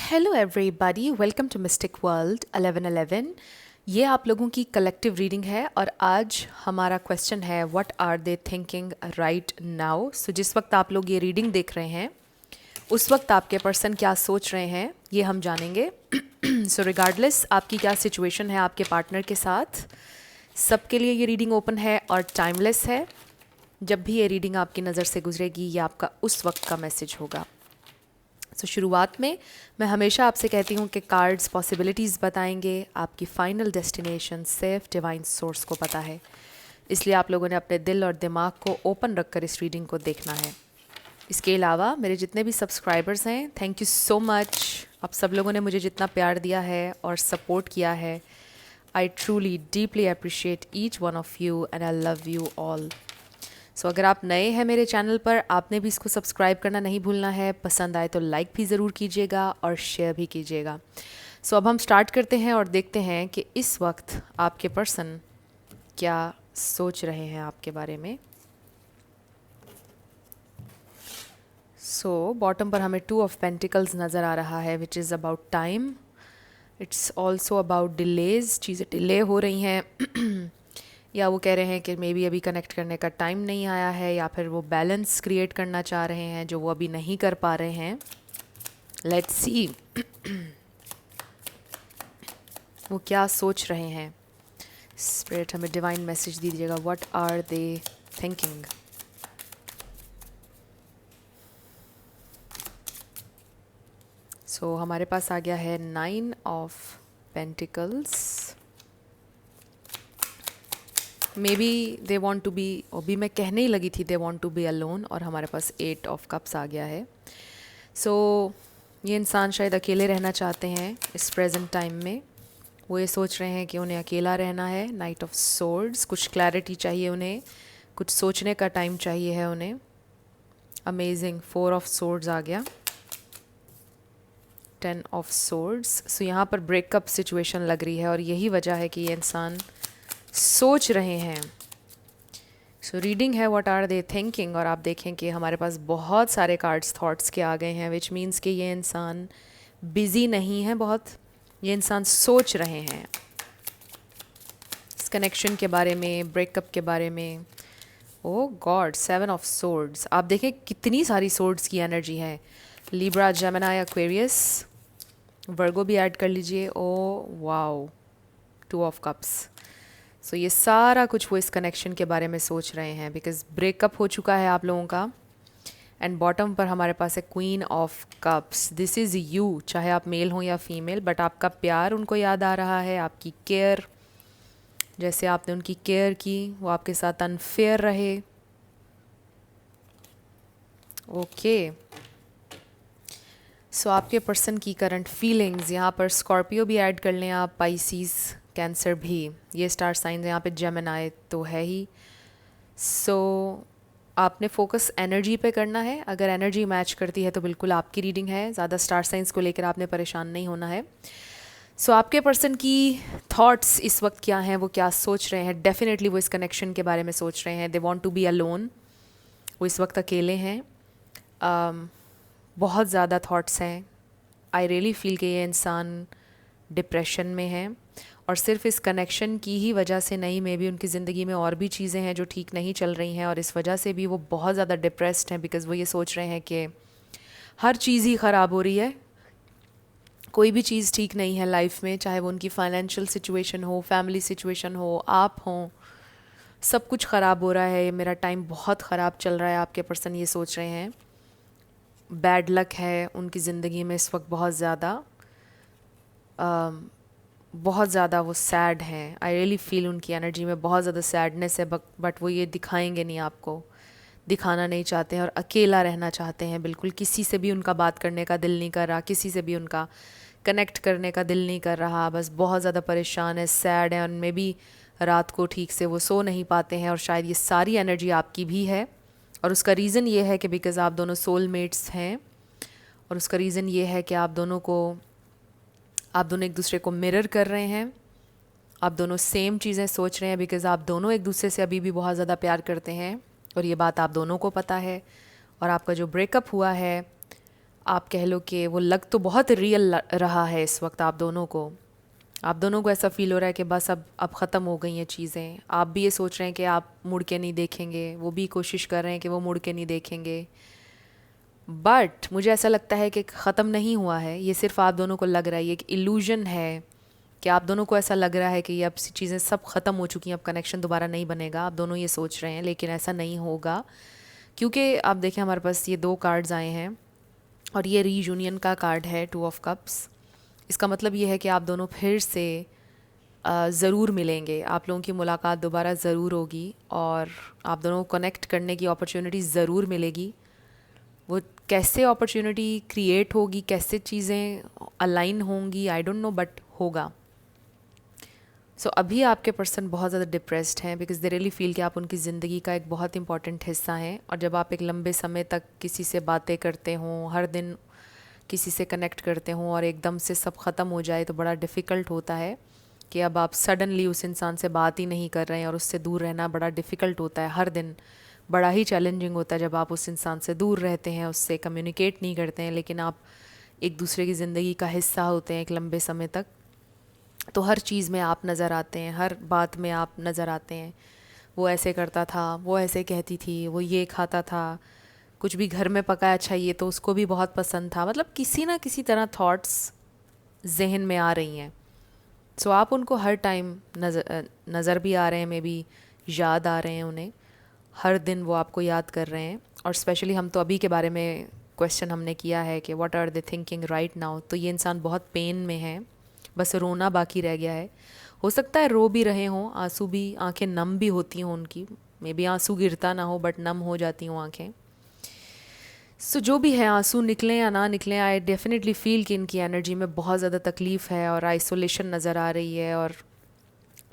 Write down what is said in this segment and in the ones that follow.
Hello everybody, welcome to mystic world 1111। ये आप लोगों की कलेक्टिव रीडिंग है और आज हमारा क्वेश्चन है what are they thinking right now. So जिस वक्त आप लोग ये रीडिंग देख रहे हैं उस वक्त आपके पर्सन क्या सोच रहे हैं ये हम जानेंगे। सो रिगार्डलेस आपकी क्या सिचुएशन है आपके पार्टनर के साथ, सबके लिए ये रीडिंग ओपन है और टाइमलेस है। जब भी ये रीडिंग आपकी नज़र से गुजरेगी ये आपका उस वक्त का मैसेज होगा। शुरुआत में मैं हमेशा आपसे कहती हूँ कि कार्ड्स पॉसिबिलिटीज़ बताएंगे, आपकी फ़ाइनल डेस्टिनेशन सिर्फ डिवाइन सोर्स को पता है। इसलिए आप लोगों ने अपने दिल और दिमाग को ओपन रखकर इस रीडिंग को देखना है। इसके अलावा मेरे जितने भी सब्सक्राइबर्स हैं, थैंक यू सो मच। आप सब लोगों ने मुझे जितना प्यार दिया है और सपोर्ट किया है, I truly deeply appreciate each one of you and I love you all. So अगर आप नए हैं मेरे चैनल पर, आपने भी इसको सब्सक्राइब करना नहीं भूलना है। पसंद आए तो लाइक भी ज़रूर कीजिएगा और शेयर भी कीजिएगा। सो अब हम स्टार्ट करते हैं और देखते हैं कि इस वक्त आपके पर्सन क्या सोच रहे हैं आपके बारे में। सो बॉटम पर हमें 2 ऑफ पेंटिकल्स नज़र आ रहा है which is about time. It's also about delays, चीज़ें डिले हो रही हैं या वो कह रहे हैं कि मे बी अभी कनेक्ट करने का टाइम नहीं आया है, या फिर वो बैलेंस क्रिएट करना चाह रहे हैं जो वो अभी नहीं कर पा रहे हैं। लेट्स सी वो क्या सोच रहे हैं। स्पिरिट हमें डिवाइन मैसेज दीजिएगा, what are they thinking. So हमारे पास आ गया है 9 of pentacles. Maybe they want to be, अभी मैं कहने ही लगी थी they want to be alone, और हमारे पास 8 ऑफ कप्स आ गया है। सो ये इंसान शायद अकेले रहना चाहते हैं इस प्रेजेंट टाइम में। वो ये सोच रहे हैं कि उन्हें अकेला रहना है। नाइट ऑफ सोर्ड्स, कुछ क्लैरिटी चाहिए उन्हें, कुछ सोचने का टाइम चाहिए है उन्हें। अमेजिंग, 4 ऑफ सोर्ड्स आ गया, 10 ऑफ सोर्ड्स। सो यहाँ पर ब्रेकअप सिचुएशन लग रही है और यही वजह है कि ये इंसान सोच रहे हैं। सो रीडिंग है व्हाट आर दे थिंकिंग, और आप देखें कि हमारे पास बहुत सारे कार्ड्स थॉट्स के आ गए हैं, विच मीन्स कि ये इंसान बिजी नहीं है बहुत, ये इंसान सोच रहे हैं इस कनेक्शन के बारे में, ब्रेकअप के बारे में। ओ गॉड, 7 ऑफ सोर्ड्स। आप देखें कितनी सारी सोर्ड्स की एनर्जी है। लिब्रा, जेमिनी, एक्वेरियस, वर्गो भी ऐड कर लीजिए। Oh wow, 2 of cups. So ये सारा कुछ वो इस कनेक्शन के बारे में सोच रहे हैं बिकॉज ब्रेकअप हो चुका है आप लोगों का। एंड बॉटम पर हमारे पास है queen of cups. This is you, चाहे आप मेल हो या फीमेल, बट आपका प्यार उनको याद आ रहा है, आपकी केयर, जैसे आपने उनकी केयर की, वो आपके साथ अनफेयर रहे। ओके, सो आपके पर्सन की करंट फीलिंग्स, यहाँ पर स्कॉर्पियो भी ऐड कर लें आप, पाइसीस, कैंसर भी, ये स्टार साइंस, यहाँ पे जेमिनी तो है ही। सो आपने फोकस एनर्जी पे करना है। अगर एनर्जी मैच करती है तो बिल्कुल आपकी रीडिंग है। ज़्यादा स्टार साइंस को लेकर आपने परेशान नहीं होना है। सो आपके पर्सन की थॉट्स इस वक्त क्या हैं, वो क्या सोच रहे हैं। डेफिनेटली वो इस कनेक्शन के बारे में सोच रहे हैं। They want to be alone, वो इस वक्त अकेले हैं। बहुत ज़्यादा थॉट्स हैं। आई रियली फील कि ये इंसान डिप्रेशन में है, और सिर्फ इस कनेक्शन की ही वजह से नहीं, मे बी उनकी ज़िंदगी में और भी चीज़ें हैं जो ठीक नहीं चल रही हैं, और इस वजह से भी वो बहुत ज़्यादा डिप्रेस्ड हैं बिकॉज़ वो ये सोच रहे हैं कि हर चीज़ ही ख़राब हो रही है, कोई भी चीज़ ठीक नहीं है लाइफ में, चाहे वो उनकी फाइनेंशियल सिचुएशन हो, फैमिली सिचुएशन हो, आप हों, सब कुछ ख़राब हो रहा है। मेरा टाइम बहुत ख़राब चल रहा है, आपके पर्सन ये सोच रहे हैं। बैड लक है उनकी ज़िंदगी में इस वक्त बहुत ज़्यादा वो सैड हैं। आई रियली फील उनकी एनर्जी में बहुत ज़्यादा सैडनेस है, बट वो ये दिखाएंगे नहीं, आपको दिखाना नहीं चाहते हैं, और अकेला रहना चाहते हैं बिल्कुल। किसी से भी उनका बात करने का दिल नहीं कर रहा, किसी से भी उनका कनेक्ट करने का दिल नहीं कर रहा, बस बहुत ज़्यादा परेशान है, सैड है, उनमें भी रात को ठीक से वो सो नहीं पाते हैं। और शायद ये सारी एनर्जी आपकी भी है, और उसका रीज़न ये है कि बिकॉज़ आप दोनों सोलमेट्स हैं, और उसका रीज़न ये है कि आप दोनों एक दूसरे को मिरर कर रहे हैं। आप दोनों सेम चीज़ें सोच रहे हैं बिकॉज़ आप दोनों एक दूसरे से अभी भी बहुत ज़्यादा प्यार करते हैं, और ये बात आप दोनों को पता है। और आपका जो ब्रेकअप हुआ है, आप कह लो कि वो लग तो बहुत रियल रहा है इस वक्त आप दोनों को ऐसा फील हो रहा है कि बस अब ख़त्म हो गई हैं चीज़ें। आप भी ये सोच रहे हैं कि आप मुड़ के नहीं देखेंगे, वो भी कोशिश कर रहे हैं कि वो मुड़ के नहीं देखेंगे। बट मुझे ऐसा लगता है कि ख़त्म नहीं हुआ है, ये सिर्फ आप दोनों को लग रहा है, ये एक इल्यूजन है कि आप दोनों को ऐसा लग रहा है कि ये अब चीज़ें सब ख़त्म हो चुकी हैं, अब कनेक्शन दोबारा नहीं बनेगा। आप दोनों ये सोच रहे हैं, लेकिन ऐसा नहीं होगा। क्योंकि आप देखें हमारे पास ये 2 कार्ड्स आए हैं और ये रीयूनियन का कार्ड है, 2 ऑफ कप्स। इसका मतलब ये है कि आप दोनों फिर से ज़रूर मिलेंगे, आप लोगों की मुलाकात दोबारा ज़रूर होगी और आप दोनों को कनेक्ट करने की अपॉर्चुनिटी ज़रूर मिलेगी। वो कैसे अपॉर्चुनिटी क्रिएट होगी, कैसे चीज़ें अलाइन होंगी, आई डोंट नो, बट होगा। सो अभी आपके पर्सन बहुत ज़्यादा डिप्रेस्ड हैं बिकॉज दे रियली फील कि आप उनकी ज़िंदगी का एक बहुत इंपॉर्टेंट हिस्सा हैं। और जब आप एक लंबे समय तक किसी से बातें करते हों, हर दिन किसी से कनेक्ट करते हों और एकदम से सब ख़त्म हो जाए तो बड़ा डिफ़िकल्ट होता है कि अब आप सडनली उस इंसान से बात ही नहीं कर रहे हैं और उससे दूर रहना बड़ा डिफ़िकल्ट होता है। हर दिन बड़ा ही चैलेंजिंग होता है जब आप उस इंसान से दूर रहते हैं, उससे कम्युनिकेट नहीं करते हैं, लेकिन आप एक दूसरे की ज़िंदगी का हिस्सा होते हैं एक लंबे समय तक। तो हर चीज़ में आप नज़र आते हैं, हर बात में आप नज़र आते हैं। वो ऐसे करता था, वो ऐसे कहती थी, वो ये खाता था, कुछ भी घर में पका अच्छा ये तो उसको भी बहुत पसंद था। मतलब किसी ना किसी तरह थॉट्स जहन में आ रही हैं। सो आप उनको हर टाइम नज़र भी आ रहे हैं, मे बी याद आ रहे हैं उन्हें। हर दिन वो आपको याद कर रहे हैं। और स्पेशली हम तो अभी के बारे में क्वेश्चन हमने किया है कि what are they thinking right now, तो ये इंसान बहुत पेन में है, बस रोना बाकी रह गया है। हो सकता है रो भी रहे हों, आंसू भी, आंखें नम भी होती हों उनकी, मे बी आंसू गिरता ना हो बट नम हो जाती हों आंखें। सो जो भी है, आंसू निकलें या ना निकलें, आई डेफिनेटली फील कि इनकी एनर्जी में बहुत ज़्यादा तकलीफ़ है और आइसोलेशन नज़र आ रही है और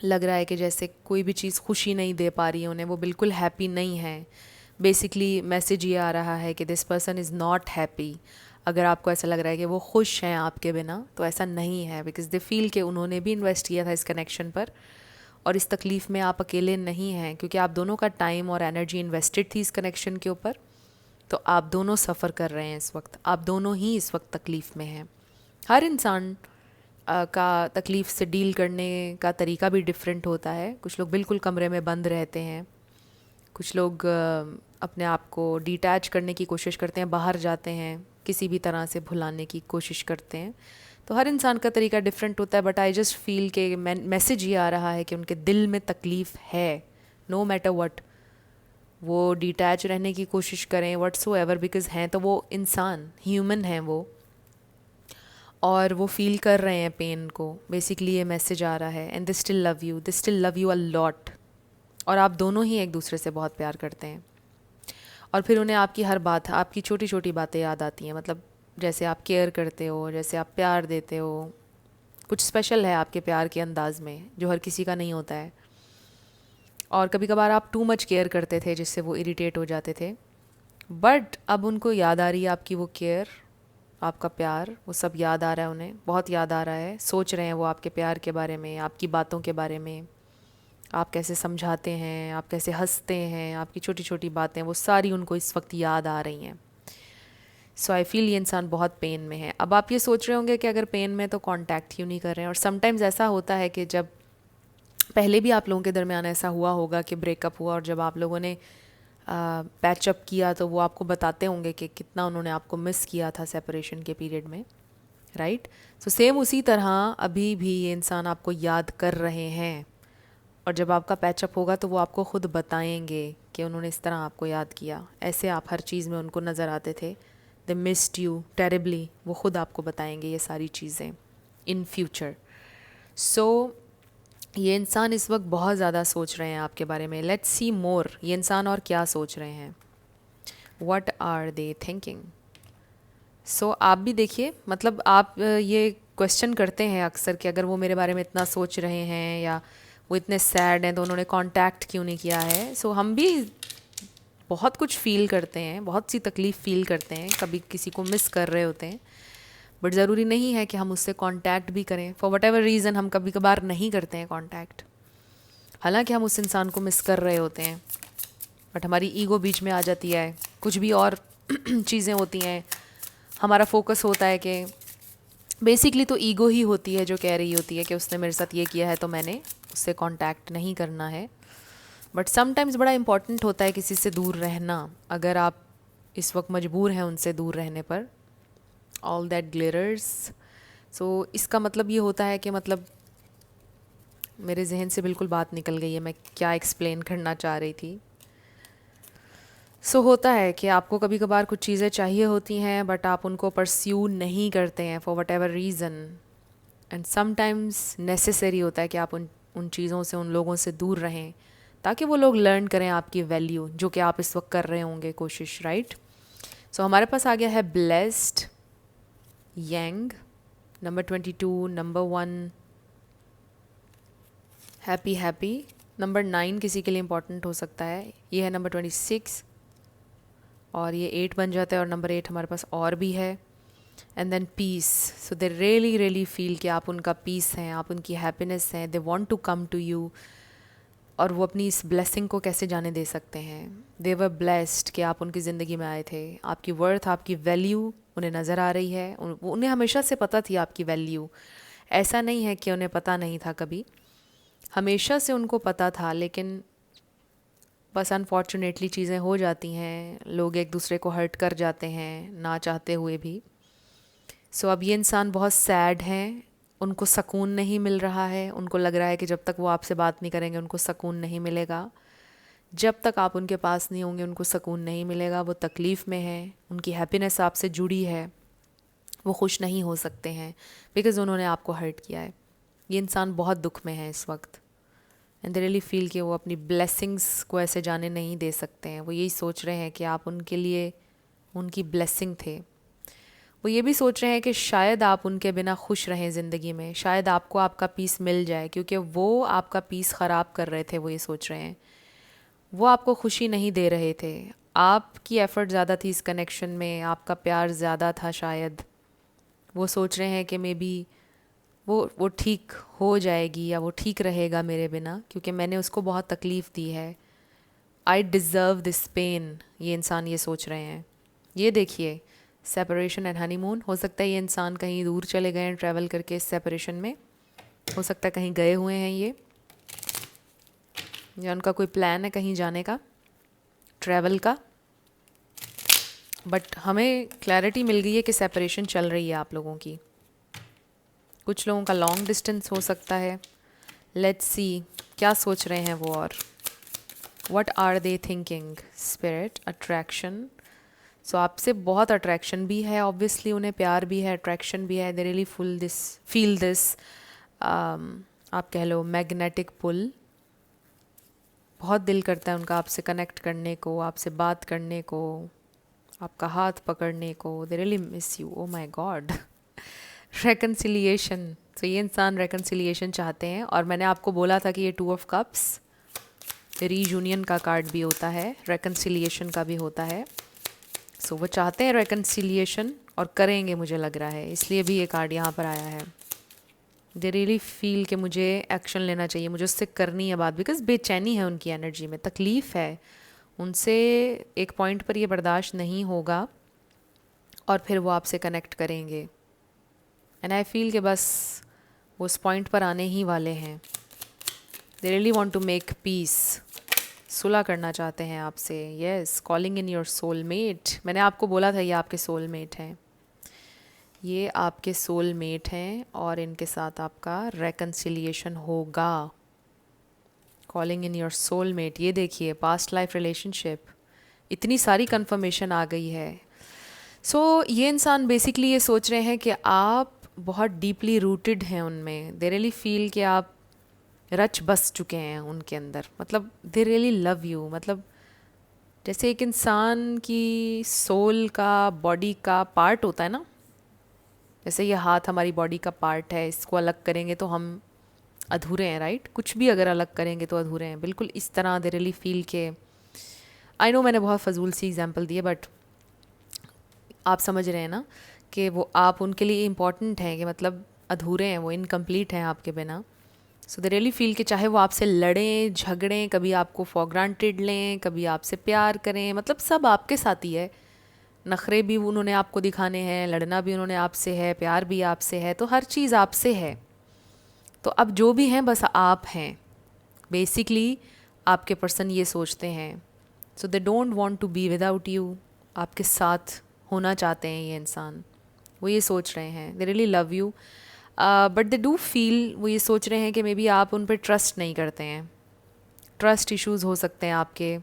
लग रहा है कि जैसे कोई भी चीज़ खुशी नहीं दे पा रही है उन्हें, वो बिल्कुल हैप्पी नहीं है। बेसिकली मैसेज ये आ रहा है कि this person is not happy. अगर आपको ऐसा लग रहा है कि वो खुश हैं आपके बिना, तो ऐसा नहीं है, बिकॉज दे फील कि उन्होंने भी इन्वेस्ट किया था इस कनेक्शन पर और इस तकलीफ़ में आप अकेले नहीं हैं, क्योंकि आप दोनों का टाइम और एनर्जी इन्वेस्टेड थी इस कनेक्शन के ऊपर। तो आप दोनों सफ़र कर रहे हैं इस वक्त, आप दोनों ही इस वक्त तकलीफ़ में हैं। हर इंसान का तकलीफ़ से डील करने का तरीका भी डिफरेंट होता है। कुछ लोग बिल्कुल कमरे में बंद रहते हैं, कुछ लोग अपने आप को डिटैच करने की कोशिश करते हैं, बाहर जाते हैं, किसी भी तरह से भुलाने की कोशिश करते हैं। तो हर इंसान का तरीका डिफरेंट होता है। बट आई जस्ट फील कि मैसेज ये आ रहा है कि उनके दिल में तकलीफ़ है, नो मैटर वट। वो डिटैच रहने की कोशिश करें व्हाट्सो एवर, बिकॉज़ हैं तो वो इंसान, ह्यूमन हैं वो, और वो फील कर रहे हैं पेन को। बेसिकली ये मैसेज आ रहा है, and they still love you, they still love you a lot. और आप दोनों ही एक दूसरे से बहुत प्यार करते हैं और फिर उन्हें आपकी हर बात, आपकी छोटी छोटी बातें याद आती हैं। मतलब जैसे आप केयर करते हो, जैसे आप प्यार देते हो, कुछ स्पेशल है आपके प्यार के अंदाज में जो हर किसी का नहीं होता है। और कभी कभार आप टू मच केयर करते थे जिससे वो इरिटेट हो जाते थे, बट अब उनको याद आ रही है आपकी वो केयर, आपका प्यार, वो सब याद आ रहा है उन्हें, बहुत याद आ रहा है। सोच रहे हैं वो आपके प्यार के बारे में, आपकी बातों के बारे में, आप कैसे समझाते हैं, आप कैसे हंसते हैं, आपकी छोटी छोटी बातें, वो सारी उनको इस वक्त याद आ रही हैं। सो आई फील ये इंसान बहुत पेन में है। अब आप ये सोच रहे होंगे कि अगर पेन में तो कांटेक्ट क्यों नहीं कर रहे हैं। और समटाइम्स ऐसा होता है कि जब पहले भी आप लोगों के दरमियान ऐसा हुआ होगा कि ब्रेकअप हुआ और जब आप लोगों ने पैचअप किया तो वो आपको बताते होंगे कि कितना उन्होंने आपको मिस किया था सेपरेशन के पीरियड में, राइट। सो सेम उसी तरह अभी भी ये इंसान आपको याद कर रहे हैं और जब आपका पैचअप होगा तो वो आपको ख़ुद बताएंगे कि उन्होंने इस तरह आपको याद किया, ऐसे आप हर चीज़ में उनको नज़र आते थे, दे मिस्ड यू टेरिबली। वो ख़ुद आपको बताएंगे ये सारी चीज़ें इन फ्यूचर। सो ये इंसान इस वक्त बहुत ज़्यादा सोच रहे हैं आपके बारे में। लेट्स सी मोर, ये इंसान और क्या सोच रहे हैं, व्हाट आर दे थिंकिंग। सो आप भी देखिए, मतलब आप ये क्वेश्चन करते हैं अक्सर कि अगर वो मेरे बारे में इतना सोच रहे हैं या वो इतने सैड हैं तो उन्होंने कांटेक्ट क्यों नहीं किया है। सो हम भी बहुत कुछ फ़ील करते हैं, बहुत सी तकलीफ़ फ़ील करते हैं, कभी किसी को मिस कर रहे होते हैं, बट ज़रूरी नहीं है कि हम उससे कांटेक्ट भी करें। फॉर वट एवर रीज़न हम कभी कभार नहीं करते हैं कांटेक्ट, हालांकि हम उस इंसान को मिस कर रहे होते हैं, बट हमारी ईगो बीच में आ जाती है, कुछ भी और चीज़ें होती हैं, हमारा फोकस होता है कि बेसिकली तो ईगो ही होती है जो कह रही होती है कि उसने मेरे साथ ये किया है तो मैंने उससे कांटेक्ट नहीं करना है। बट समटाइम्स बड़ा इम्पॉर्टेंट होता है किसी से दूर रहना, अगर आप इस वक्त मजबूर हैं उनसे दूर रहने पर। All that glitters. सो इसका मतलब ये होता है कि मतलब मेरे जहन से बिल्कुल बात निकल गई है, मैं क्या एक्सप्लेन करना चाह रही थी। होता है कि आपको कभी कभार कुछ चीज़ें चाहिए होती हैं बट आप उनको परस्यू नहीं करते हैं for what ever reason, and sometimes necessary होता है कि आप उन उन चीज़ों से, उन लोगों से दूर रहें ताकि वो लोग लर्न करें आपकी वैल्यू, जो कि आप इस वक्त कर रहे होंगे कोशिश, राइट। हमारे पास आ गया है blessed, young, number 22, number 1 happy happy, number 9 किसी के लिए इम्पॉर्टेंट हो सकता है, ये है नंबर 26 और ये 8 बन जाता है और नंबर 8 हमारे पास और भी है। And then peace. So they really really feel कि आप उनका पीस हैं, आप उनकी हैप्पीनेस हैं, they want to come to you, और वो अपनी इस ब्लेसिंग को कैसे जाने दे सकते हैं। दे वर ब्लेस्ड कि आप उनकी ज़िंदगी में आए थे, आपकी वर्थ, आपकी वैल्यू उन्हें नज़र आ रही है, उन्हें हमेशा से पता थी आपकी वैल्यू। ऐसा नहीं है कि उन्हें पता नहीं था, कभी हमेशा से उनको पता था, लेकिन बस अनफॉर्चुनेटली चीज़ें हो जाती हैं, लोग एक दूसरे को हर्ट कर जाते हैं ना चाहते हुए भी। अब ये इंसान बहुत सैड हैं, उनको सुकून नहीं मिल रहा है, उनको लग रहा है कि जब तक वो आपसे बात नहीं करेंगे उनको सुकून नहीं मिलेगा, जब तक आप उनके पास नहीं होंगे उनको सुकून नहीं मिलेगा। वो तकलीफ़ में है, उनकी हैप्पीनेस आपसे जुड़ी है, वो खुश नहीं हो सकते हैं बिकॉज़ उन्होंने आपको हर्ट किया है। ये इंसान बहुत दुख में है इस वक्त, एंड दे रियली फील कि वो अपनी ब्लेसिंग्स को ऐसे जाने नहीं दे सकते हैं। वो यही सोच रहे हैं कि आप उनके लिए उनकी ब्लेसिंग थे। वो ये भी सोच रहे हैं कि शायद आप उनके बिना खुश रहें ज़िंदगी में, शायद आपको आपका पीस मिल जाए, क्योंकि वो आपका पीस ख़राब कर रहे थे। वो ये सोच रहे हैं, वो आपको खुशी नहीं दे रहे थे, आपकी एफ़र्ट ज़्यादा थी इस कनेक्शन में, आपका प्यार ज़्यादा था शायद। वो सोच रहे हैं कि मे बी वो ठीक हो जाएगी या वो ठीक रहेगा मेरे बिना, क्योंकि मैंने उसको बहुत तकलीफ़ दी है। आई डिज़र्व दिस पेन, ये इंसान ये सोच रहे हैं। ये देखिए, सेपरेशन एंड हनीमून। हो सकता है ये इंसान कहीं दूर चले गए हैं ट्रैवल करके इस सेपरेशन में, हो सकता है कहीं गए हुए हैं ये, या उनका कोई प्लान है कहीं जाने का, ट्रैवल का। बट हमें क्लैरिटी मिल गई है कि सेपरेशन चल रही है आप लोगों की। कुछ लोगों का लॉन्ग डिस्टेंस हो सकता है। लेट्स सी क्या सोच रहे हैं वो, और what are they thinking. Spirit, attraction. आपसे बहुत अट्रैक्शन भी है, ऑब्वियसली उन्हें प्यार भी है, अट्रैक्शन भी है। दे रियली फील दिस, आप कह लो मैग्नेटिक पुल। बहुत दिल करता है उनका आपसे कनेक्ट करने को, आपसे बात करने को, आपका हाथ पकड़ने को। They really miss you. Oh my God. Reconciliation. ये इंसान रेकन्सिलिएशन चाहते हैं, और मैंने आपको बोला था कि ये 2 ऑफ कप्स रीयूनियन का कार्ड भी होता है, रेकन्सिलिएशन का भी होता है। वो चाहते हैं रेकन्सिलिएशन, और करेंगे मुझे लग रहा है, इसलिए भी ये कार्ड यहाँ पर आया है। दे रियली फील कि मुझे एक्शन लेना चाहिए, मुझे उससे करनी है बात, बिकॉज बेचैनी है उनकी एनर्जी में, तकलीफ़ है उनसे, एक पॉइंट पर ये बर्दाश्त नहीं होगा और फिर वो आपसे कनेक्ट करेंगे। एंड आई फील कि बस वो उस पॉइंट पर आने ही वाले हैं। They really want to make peace, सुलह करना चाहते हैं आपसे। Yes, calling in your soulmate. मैंने आपको बोला था ये आपके सोलमेट हैं, ये आपके सोलमेट हैं, और इनके साथ आपका रेकन्सिलिएशन होगा। कॉलिंग इन योर सोलमेट, ये देखिए, पास्ट लाइफ रिलेशनशिप, इतनी सारी कंफर्मेशन आ गई है। ये इंसान बेसिकली ये सोच रहे हैं कि आप बहुत डीपली रूटेड हैं उनमें। दे रियली फील कि आप रच बस चुके हैं उनके अंदर, मतलब दे रियली लव यू। मतलब जैसे एक इंसान की सोल का बॉडी का पार्ट होता है ना, जैसे ये हाथ हमारी बॉडी का पार्ट है, इसको अलग करेंगे तो हम अधूरे हैं, राइट। कुछ भी अगर अलग करेंगे तो अधूरे हैं, बिल्कुल इस तरह दे रियली फील के। आई नो मैंने बहुत फजूल सी एग्जांपल दी है, बट आप समझ रहे हैं ना कि वो आप उनके लिए इम्पॉर्टेंट हैं, कि मतलब अधूरे हैं, वो इनकम्प्लीट हैं आपके बिना। दे रियली फील कि चाहे वो आपसे लड़ें झगड़ें, कभी आपको फॉर ग्रांटेड लें, कभी आपसे प्यार करें, मतलब सब आपके साथ ही है, नखरे भी उन्होंने आपको दिखाने हैं, लड़ना भी उन्होंने आपसे है, प्यार भी आपसे है, तो हर चीज़ आपसे है। तो अब जो भी हैं बस आप हैं बेसिकली। आपके पर्सन ये सोचते हैं, so they don't want to be without you. आपके साथ होना चाहते हैं ये इंसान, वो ये सोच रहे हैं, they really love you, but they do feel, वो ये सोच रहे हैं कि मे बी आप उन पर ट्रस्ट नहीं करते हैं, ट्रस्ट इश्यूज़ हो सकते हैं आपके।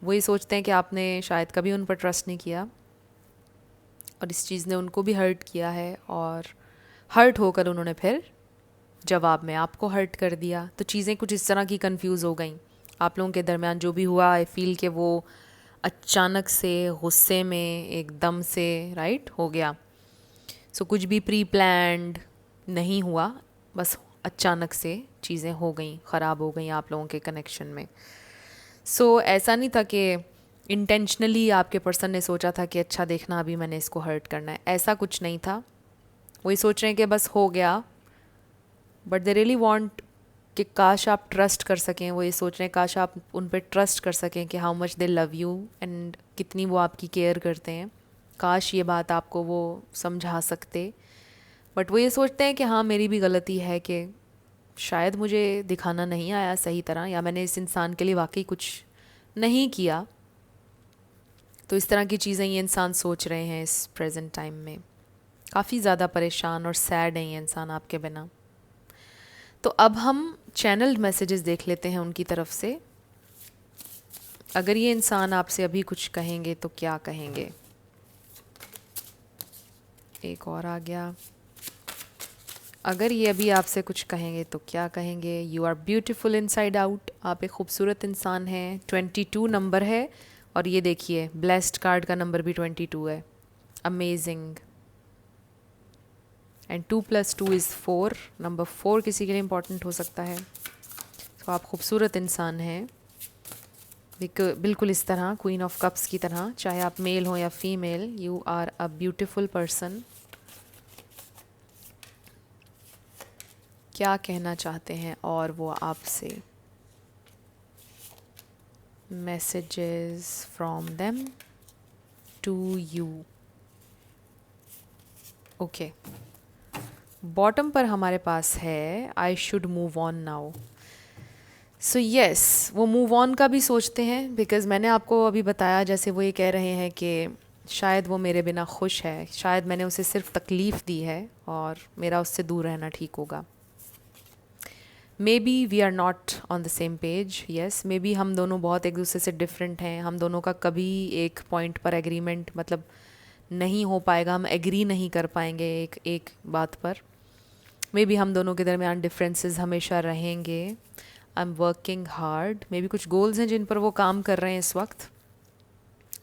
वो ये सोचते हैं कि आपने शायद कभी उन पर ट्रस्ट नहीं किया और इस चीज़ ने उनको भी हर्ट किया है, और हर्ट होकर उन्होंने फिर जवाब में आपको हर्ट कर दिया। तो चीज़ें कुछ इस तरह की कंफ्यूज हो गई आप लोगों के दरमियान। जो भी हुआ, आई फील कि वो अचानक से गुस्से में एकदम से राइट हो गया। सो कुछ भी प्री प्लान्ड नहीं हुआ, बस अचानक से चीज़ें हो गई, ख़राब हो गई आप लोगों के कनेक्शन में। सो ऐसा नहीं था कि इंटेंशनली आपके पर्सन ने सोचा था कि अच्छा देखना अभी मैंने इसको हर्ट करना है, ऐसा कुछ नहीं था। वही सोच रहे हैं कि बस हो गया, बट दे रियली वांट कि काश आप ट्रस्ट कर सकें। वो ये सोच रहे हैं काश आप उन पर ट्रस्ट कर सकें कि how much they love you and कितनी वो आपकी केयर करते हैं। काश ये बात आपको वो समझा सकते, बट वो ये सोचते हैं कि हाँ मेरी भी गलती है कि शायद मुझे दिखाना नहीं आया सही तरह, या मैंने इस इंसान के लिए वाकई कुछ नहीं किया। तो इस तरह की चीज़ें ये इंसान सोच रहे हैं इस प्रेजेंट टाइम में। काफ़ी ज़्यादा परेशान और सैड है ये इंसान आपके बिना। तो अब हम चैनल्ड मैसेजेस देख लेते हैं उनकी तरफ से। अगर ये इंसान आपसे अभी कुछ कहेंगे तो क्या कहेंगे? एक और आ गया। अगर ये अभी आपसे कुछ कहेंगे तो क्या कहेंगे? You are beautiful inside out. आप एक खूबसूरत इंसान हैं। 22 नंबर है, और ये देखिए ब्लेस्ड कार्ड का नंबर भी 22 है। अमेजिंग। एंड 2 + 2 = 4। नंबर 4 किसी के लिए इम्पॉर्टेंट हो सकता है। तो आप खूबसूरत इंसान हैं, बिल्कुल इस तरह क्वीन ऑफ कप्स की तरह, चाहे आप मेल हो या female. You are a beautiful person. क्या कहना चाहते हैं और वो आपसे? Messages from them to you. Okay, bottom पर हमारे पास है I should move on now. So yes, वो मूव ऑन का भी सोचते हैं, बिकॉज़ मैंने आपको अभी बताया जैसे वो ये कह रहे हैं कि शायद वो मेरे बिना खुश है, शायद मैंने उसे सिर्फ तकलीफ़ दी है और मेरा उससे दूर रहना ठीक होगा। Maybe we are not on the same page. Yes, maybe हम दोनों बहुत एक दूसरे से डिफरेंट हैं। हम दोनों का कभी एक पॉइंट पर एग्रीमेंट मतलब नहीं हो पाएगा, हम एग्री नहीं कर पाएंगे एक एक बात पर। मे बी हम दोनों के दरमियान डिफरेंसेस हमेशा रहेंगे। I am working hard. May be कुछ गोल्स हैं जिन पर वो काम कर रहे हैं इस वक्त।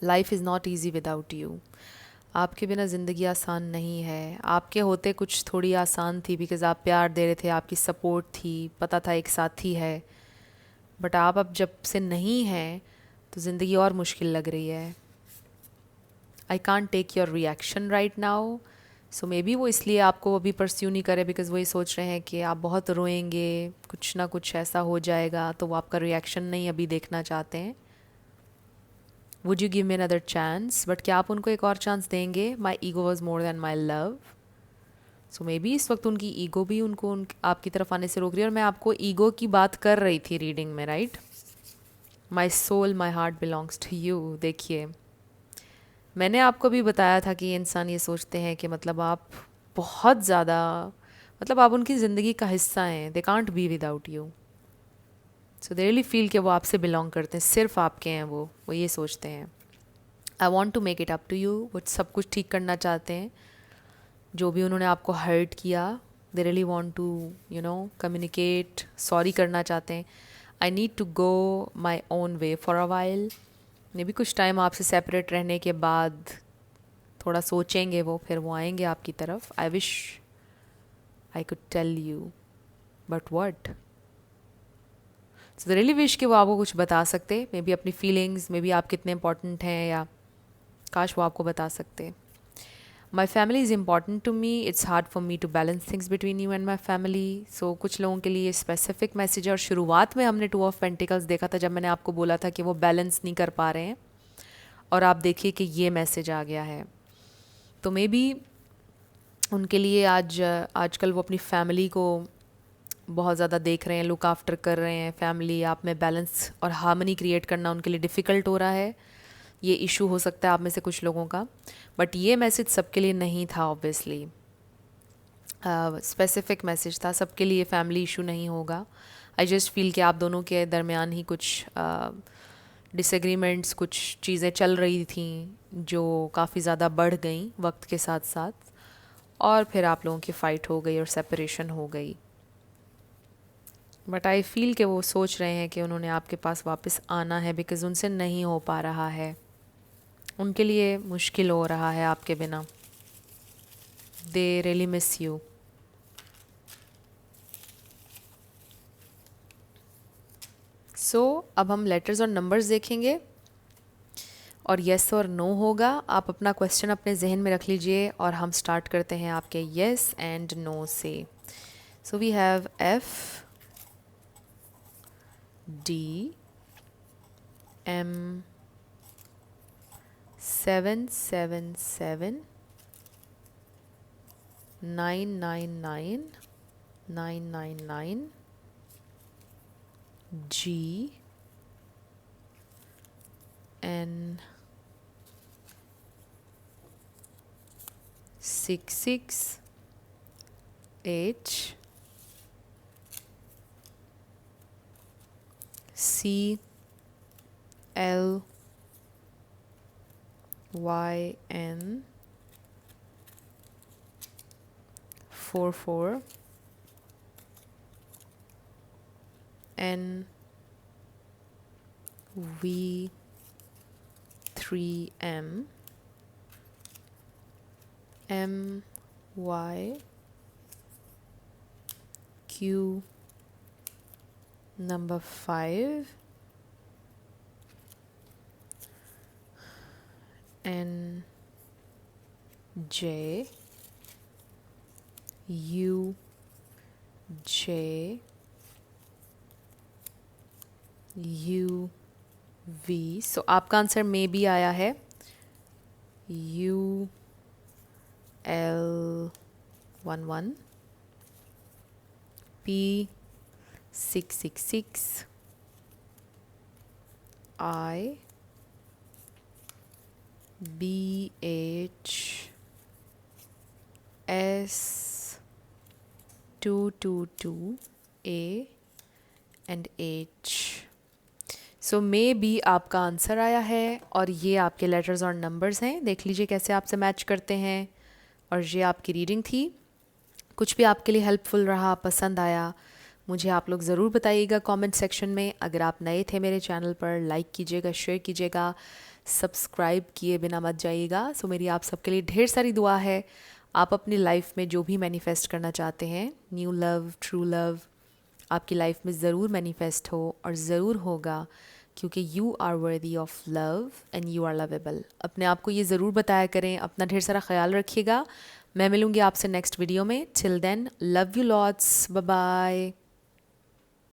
Life is not easy without you. आपके बिना ज़िंदगी आसान नहीं है। आपके होते कुछ थोड़ी आसान थी, बिकॉज़ आप प्यार दे रहे थे, आपकी सपोर्ट थी, पता था एक साथी है। बट आप अब जब से नहीं हैं तो ज़िंदगी और मुश्किल लग रही है। I can't take your reaction right now. So maybe वो इसलिए आपको अभी परस्यू नहीं करे, बिकॉज़ वो ये सोच रहे हैं कि आप बहुत रोएंगे, कुछ ना कुछ ऐसा हो जाएगा, तो वो आपका रिएक्शन नहीं अभी देखना चाहते हैं। Would you give me another chance? But क्या आप उनको एक और चांस देंगे? My ego was more than my love. So may be इस वक्त उनकी ईगो भी उनको आपकी तरफ आने से रोक रही है। और मैं आपको ईगो की बात कर रही थी रीडिंग में, right? My soul my heart belongs to you. देखिए, मैंने आपको भी बताया था कि ये इंसान ये सोचते हैं कि मतलब आप बहुत ज़्यादा, मतलब आप उनकी ज़िंदगी का हिस्सा हैं। They can't be without you. So they really feel कि वो आपसे बिलोंग करते हैं, सिर्फ आपके हैं वो ये सोचते हैं। I want to make it up to you. वो सब कुछ ठीक करना चाहते हैं जो भी उन्होंने आपको हर्ट किया। They really want to communicate, sorry करना चाहते हैं। I need to go my own way for a while. Maybe कुछ टाइम आपसे सेपरेट रहने के बाद थोड़ा सोचेंगे वो, फिर वो आएंगे आपकी तरफ। I wish I could tell you, but what? So really wish कि वो आपको कुछ बता सकते, मे बी अपनी फीलिंग्स, मे बी आप कितने इंपॉर्टेंट हैं, या काश वो आपको बता सकते। My family is important to me. It's hard for me to balance things between you and my family. So कुछ लोगों के लिए स्पेसिफिक मैसेज है। और शुरुआत में हमने 2 ऑफ पेंटिकल्स देखा था, जब मैंने आपको बोला था कि वो बैलेंस नहीं कर पा रहे हैं। और आप देखिए कि ये मैसेज आ गया है। तो मे बी उनके लिए आजकल वो अपनी फैमिली को बहुत ज़्यादा देख रहे हैं, लुक आफ्टर कर रहे हैं, फैमिली आप में बैलेंस और हार्मनी क्रिएट करना उनके लिए डिफ़िकल्ट हो रहा है। ये इशू हो सकता है आप में से कुछ लोगों का, बट ये मैसेज सबके लिए नहीं था ऑब्वियसली। स्पेसिफिक मैसेज था, सबके लिए फैमिली इशू नहीं होगा। आई जस्ट फील कि आप दोनों के दरमियान ही कुछ डिसएग्रीमेंट्स, कुछ चीज़ें चल रही थी जो काफ़ी ज़्यादा बढ़ गई वक्त के साथ साथ, और फिर आप लोगों की फ़ाइट हो गई और सेपरेशन हो गई। बट आई फील कि वो सोच रहे हैं कि उन्होंने आपके पास वापस आना है, बिकॉज़ उनसे नहीं हो पा रहा है, उनके लिए मुश्किल हो रहा है आपके बिना। They really miss you. So अब हम लेटर्स और नंबर्स देखेंगे और येस और नो होगा। आप अपना क्वेश्चन अपने जहन में रख लीजिए और हम स्टार्ट करते हैं आपके येस एंड नो से। So we have F D M 777 999 999 G N 66 H C L Y N 44 N V 3M M Y Q number 5 N J U J U V। सो आपका आंसर मे बी आया है U L 11 P 666 I B H S 222 A and H। So may be आपका answer आया है और ये आपके letters और नंबर्स हैं। देख लीजिए कैसे आपसे मैच करते हैं। और ये आपकी रीडिंग थी। कुछ भी आपके लिए हेल्पफुल रहा, पसंद आया, मुझे आप लोग ज़रूर बताइएगा कमेंट सेक्शन में। अगर आप नए थे मेरे चैनल पर, लाइक कीजिएगा, शेयर कीजिएगा, सब्सक्राइब किए बिना मत जाइएगा। सो मेरी आप सबके लिए ढेर सारी दुआ है। आप अपनी लाइफ में जो भी मैनिफेस्ट करना चाहते हैं, न्यू लव, ट्रू लव, आपकी लाइफ में ज़रूर मैनिफेस्ट हो और ज़रूर होगा, क्योंकि you are worthy of love and you are lovable. अपने आप को ये ज़रूर बताया करें। अपना ढेर सारा ख्याल रखिएगा। मैं मिलूँगी आपसे नेक्स्ट वीडियो में। Till then, love you lots, bye bye.